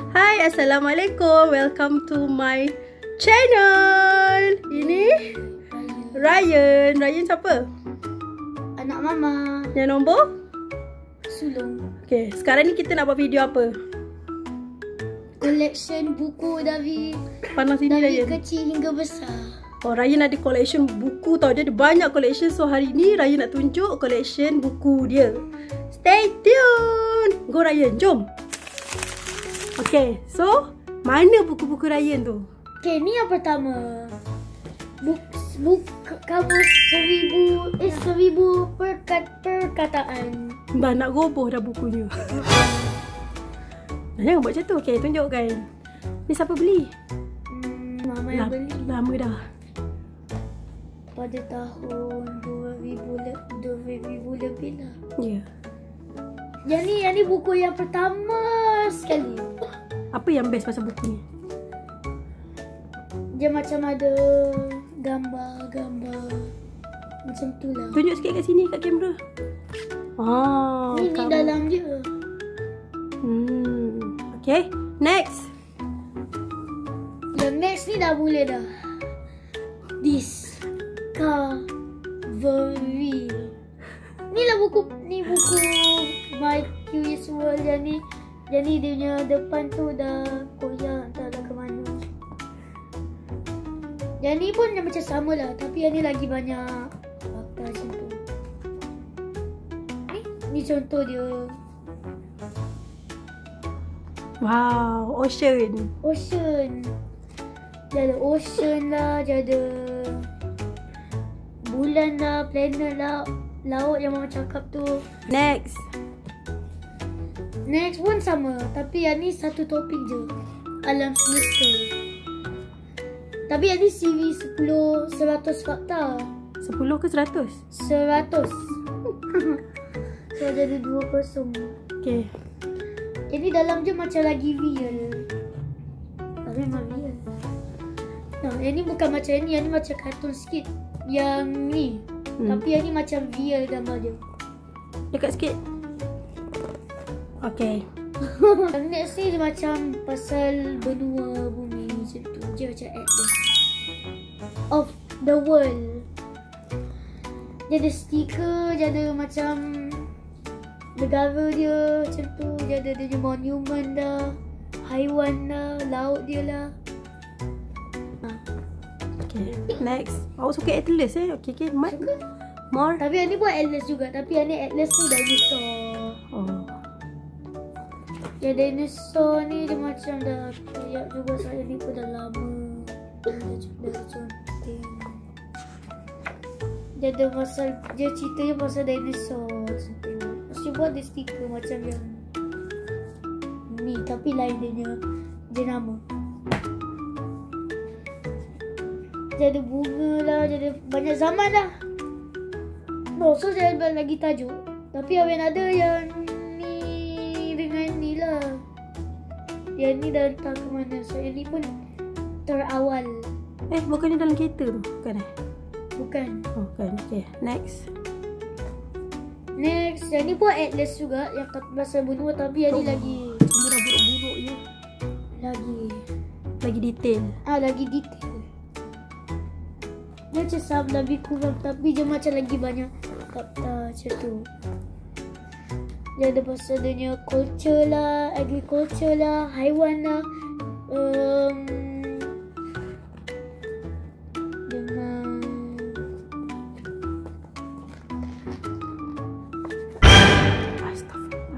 Hai, Assalamualaikum. Welcome to my channel. Ini Ryan. Ryan siapa? Anak mama. Yang nombor? Sulung. Okay, sekarang ni kita nak buat video apa? Collection buku dari Panas ini Ryan. kecil hingga besar. Oh, Ryan ada collection buku tau. Dia ada banyak collection. So hari ni Ryan nak tunjuk collection buku dia. Stay tune. Go Ryan, jom. Okay, so mana buku-buku Ryan tu? Okay, ni yang pertama. Buku kamus 1000 perkataan. Dah nak roboh dah bukunya. Jangan buat macam tu. Okay, tunjukkan. Ni siapa beli? Mama yang beli Lama dah. pada tahun 2000 lebih lah. Ya. Yang ni buku yang pertama sekali. Apa yang best pasal buku ni? Dia macam ada gambar-gambar macam tu lah. Tunjuk sikit kat sini, kat kamera. Ni dalam je. Okay, next. Yang next ni dah boleh dah. Discovery. Ni buku My Curious World. Yang ni dia punya depan tu dah koyak, entahlah ke mana. Yang ni pun macam sama lah, tapi yang ni lagi banyak fakta macam tu. Ni contoh dia. Wow, ocean. Dia ada ocean lah, dia ada bulan lah, planet lah, laut yang mama cakap tu. Next Next pun sama, tapi yang ni satu topik je. Alam semesta. Tapi yang ni siri 100 fakta. 10 ke 100? 100. So jadi 20. Okay. Ini dalam je macam lagi real. Tapi memang real. Nah, yang ni bukan macam ni. Yang ni macam kartun sikit. Yang ni. Tapi yang ni macam real gambar dia. Dekat sikit. Okay. Yang next ni dia macam pasal benua bumi macam tu. Dia macam atlas of the world. Dia ada stiker. Dia ada macam negara dia macam tu. Dia ada dia monumen dah, haiwan dah, laut dia lah. Okay, next. Awak suka atlas Okay, Mat. More. Tapi yang ni pun atlas juga. Tapi yang ni atlas tu dinosaur. Oh. Yang dinosaur ni dia macam dah kayak juga. Saya ni pun dah lama. Dah cantik. Dia ada dia ceritanya pasal dinosaur. Mesti buat dia stiker macam yang ni, tapi lain dia nama. Dia ada bunga lah, dia ada banyak zaman dah. No, so saya buat lagi tajuk. Tapi yang ada yang ni dengan ni lah. Yang ni dah entah ke mana. So yang ni pun terawal. Bukannya dalam kereta tu? Bukan Bukan. Oh, bukan. Okay, next. Next, yang ni pun atlas juga. Yang pasal benua, tapi yang ni lagi Semua dah buruk-buruk je. Lagi detail. Lagi detail. Dia macam sama lebih kurang, tapi dia macam lagi banyak fakta macam tu. Dia ada pasal dia culture lah, agriculture lah, haiwan lah, dengan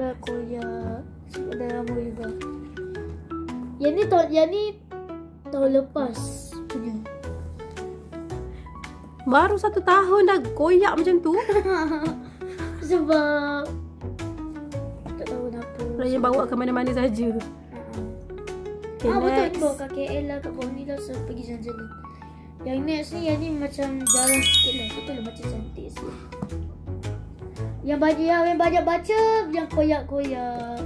dah koyak. Dah lama juga. Yang ni tahun lepas punya. Baru 1 tahun dah koyak macam tu. Sebab tak tahu kenapa. Raya bawa ke mana-mana saja. Okay, betul ni next. bawa kat KL lah, kat bawah ni lah. So pergi jalan-jalan. Yang next ni, yang ni macam jarang sikit lah. Betul lah macam cantik sikit. Yang banyak baca, yang koyak-koyak.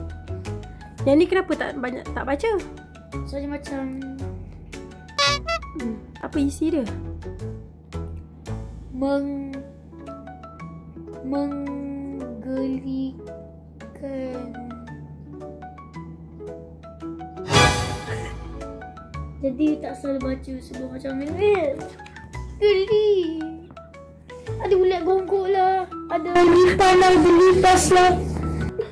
Yang ni kenapa tak baca? So dia macam apa isi dia? menggelikan. Jadi tak selalu baca sebelum macam ni. Geli. Ada ulat gonggok lah. Ada lipan lah, berlintas lah.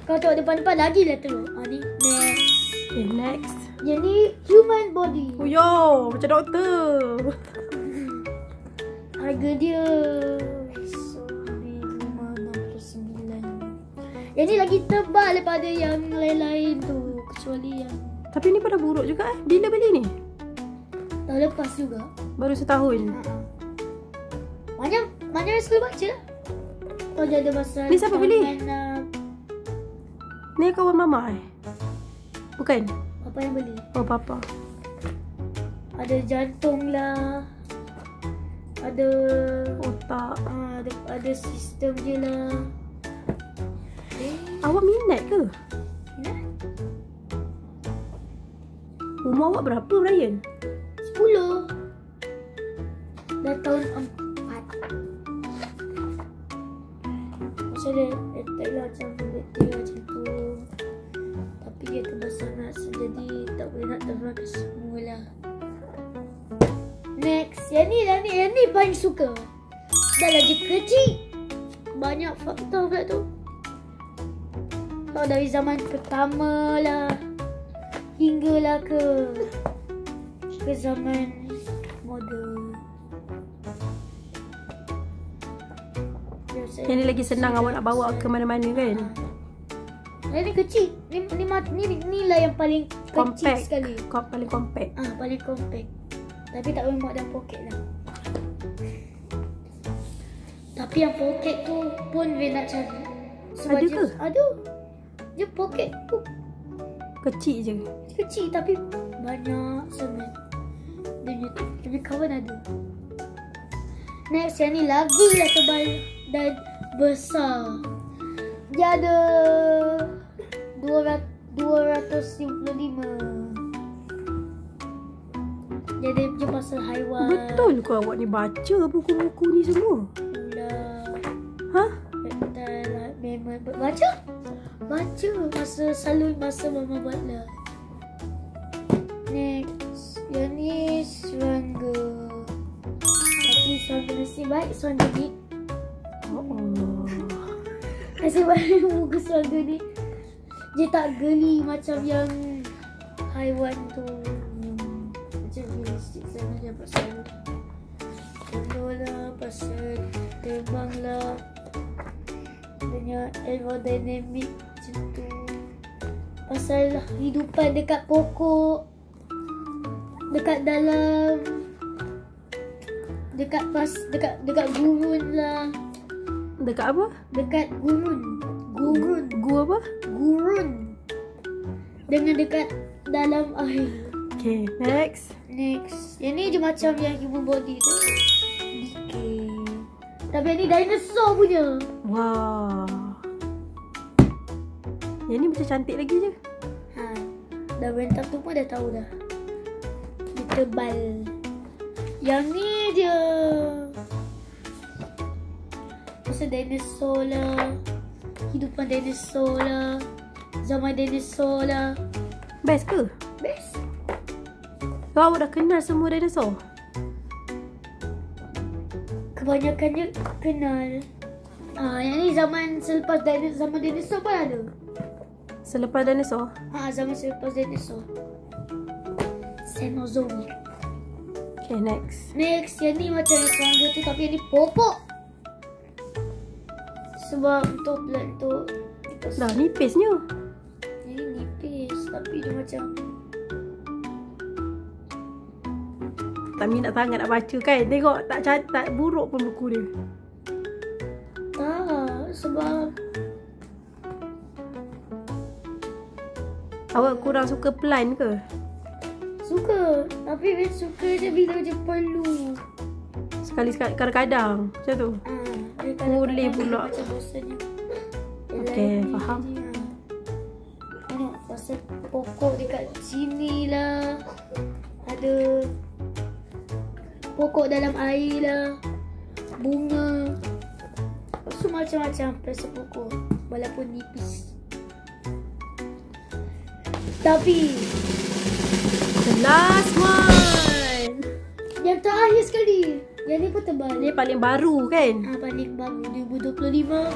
Kalau tengok depan-depan lagi lah teruk. Ni next. Okay, next. Yang ni human body. Oh yo, macam doktor. Harga dia RM569. Yang ni lagi tebal daripada yang lain-lain tu. Kecuali yang... Tapi ni pada buruk juga Bila beli ni? Tahun lepas juga. Baru setahun. Mana yang selalu baca lah. Kalau dia ada pasal Ni siapa beli? tangan, Ni kawan mama Bukan? apa yang beli? Oh, papa. Ada jantung lah. Ada Otak. ada sistem je lah. Awak minat ke? Minat? Umur awak berapa, Ryan? 10. Dah tahun 4. Macam dia attack lah macam betul macam tu. Tapi dia tebal sangat, jadi tak boleh nak terangkan semua lah. Next, yang ni paling suka. Dah lagi kecil. Banyak fakta pula tu. Dari zaman pertama lah hinggalah ke zaman moden. Yang ni lagi senang awak nak bawa ke mana-mana kan? Yang ni kecil. Ni lah yang paling kecil sekali. Paling compact. Paling compact. Tapi tak boleh muat dalam poket lah. Tapi yang poket tu pun dia nak cari. Sebab ada ke? Ada. Dia poket tu Kecil je. kecil tapi banyak sangat. Dia punya kawan ada. Next, yang ni lagi lah tebal dan besar. Dia ada 255. Dia pasal haiwan. Betul ke awak ni baca buku-buku ni semua? Pula. Betul lah. Memang baca. Masa mama buat lah. Next, yang ni serangga. Tapi serangga nasib baik serangga ni. Nasib baik muka serangga ni. Dia tak geli macam yang haiwan tu. Macam realistik sangat dia pasal contoh lah, pasal terbang lah. Banyak aerodynamic macam tu. Pasal hidupan dekat pokok, dekat dalam, dekat gurun lah. Dekat apa? Dekat gurun. Gua apa? Gurun. Dengan dekat dalam air. Okay, next. Yang ni je macam yang human body tu. Decay. Tapi yang ni dinosaur punya. Wah. Yang ni macam cantik lagi je. Dah rentap tu pun dah tahu dah. Dia tebal. Yang ni je. Pasal dinosaur lah. Hidupan dinosaur lah. Zaman dinosaur lah. Best ke? Best. So, awak dah kenal semua dinosaur? Kebanyakannya kenal. Yang ni zaman selepas zaman dinosaur pun ada. Selepas dinosaur? Zaman selepas dinosaur. Cenozoic. Okay, next. Yang ni macam yang serangga tu tapi yang ni pokok. Sebab untuk plant tu dah nipisnya. Yang ni nipis tapi dia macam tak minat sangat nak baca kan. Tengok tak buruk pun buku dia. tak, sebab awak kurang suka plant ke? suka. Tapi dia suka je bila je perlu. Sekali-sekali kadang-kadang macam tu. Boleh pula. Macam bosannya. Okay, faham. Tengok pasal pokok dekat sini lah. Ada pokok dalam air lah. Bunga. So macam-macam pasal pokok. Walaupun nipis. Tapi The last one. Yang terakhir sekali. Yang ni pun tebal. Ni paling baru kan? Paling baru 2025.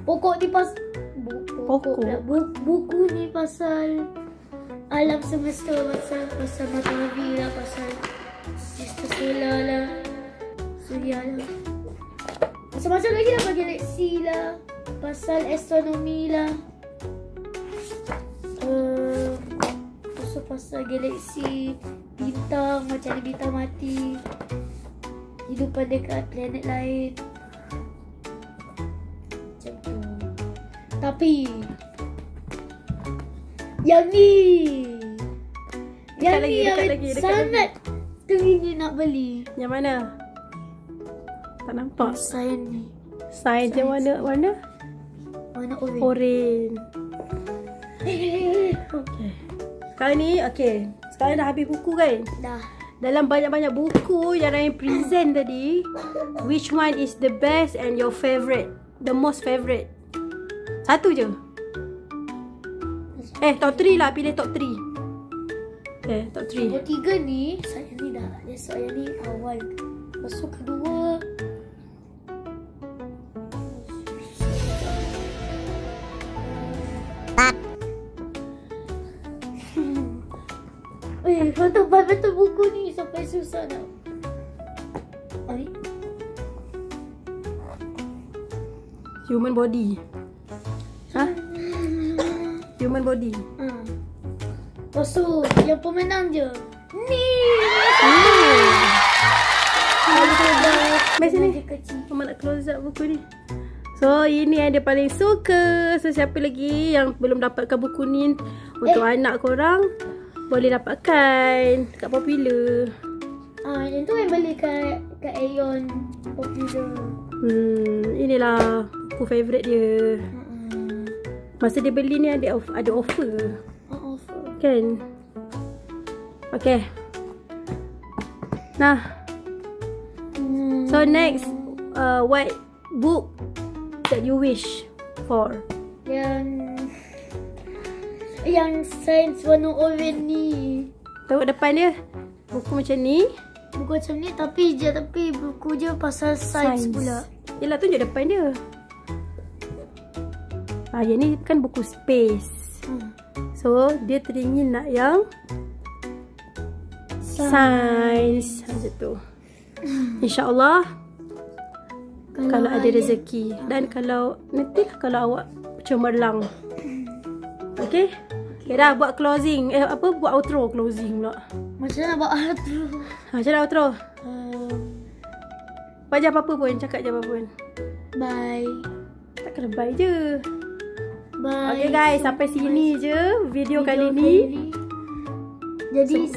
Pokok ni buku ni pasal alam semesta, pasal matahari lah, pasal sistem solar lah, suria lah. Macam-macam lagi lah, pasal galaksi lah, pasal astronomi lah. Pasal galaksi, bintang, macam mana bintang mati, hidupan dekat planet lain. Macam tu. Tapi yang ni dekat yang lagi. sangat teringin nak beli. Yang mana? Tak nampak. Sains ni. Sains yang warna warna orange. Okay. Sekarang ni, sekarang dah habis buku kan? Dah. Dalam banyak-banyak buku yang Ryan present tadi, which one is the best and your favourite? The most favourite? Satu je. Top 3 lah. Pilih top 3. Top 3. Nombor 3 ni, saya ni dah. Esok yang ni awal. Lepas tu kedua. Betul buku ni sampai susah nak. Ni Human body. Human body. Lepas tu yang pemenang je. Ni. Mari sini. Mama nak close up buku ni. So ini yang dia paling suka. So siapa lagi yang belum dapatkan buku ni untuk anak korang, boleh dapatkan kat Popular. Yang tu yang beli kat Aeon Popular. Inilah buku favourite dia. Masa dia beli ni ada offer. Offer. Kan? Okay. Nah. So next, what book that you wish for? Yang sains warna orange ni. Tengok depan dia. Buku macam ni. Buku macam ni tapi buku je pasal sains pula. Yelah, tunjuk depan dia. Yang ni kan buku space. So dia teringin nak yang sains macam tu. InsyaAllah kalau ada rezeki. Dan kalau nantilah kalau awak cemerlang. Okay? Okay dah, buat closing. Buat outro. Closing pula. Macam mana buat outro? Macam mana outro? Buat je apa-apa pun. Cakap je apa pun. Bye. Tak kena bye je. Bye. Okay guys, sampai sini je video kali ni. Jadi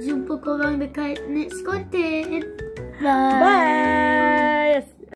jumpa korang dekat next content. Bye. Bye.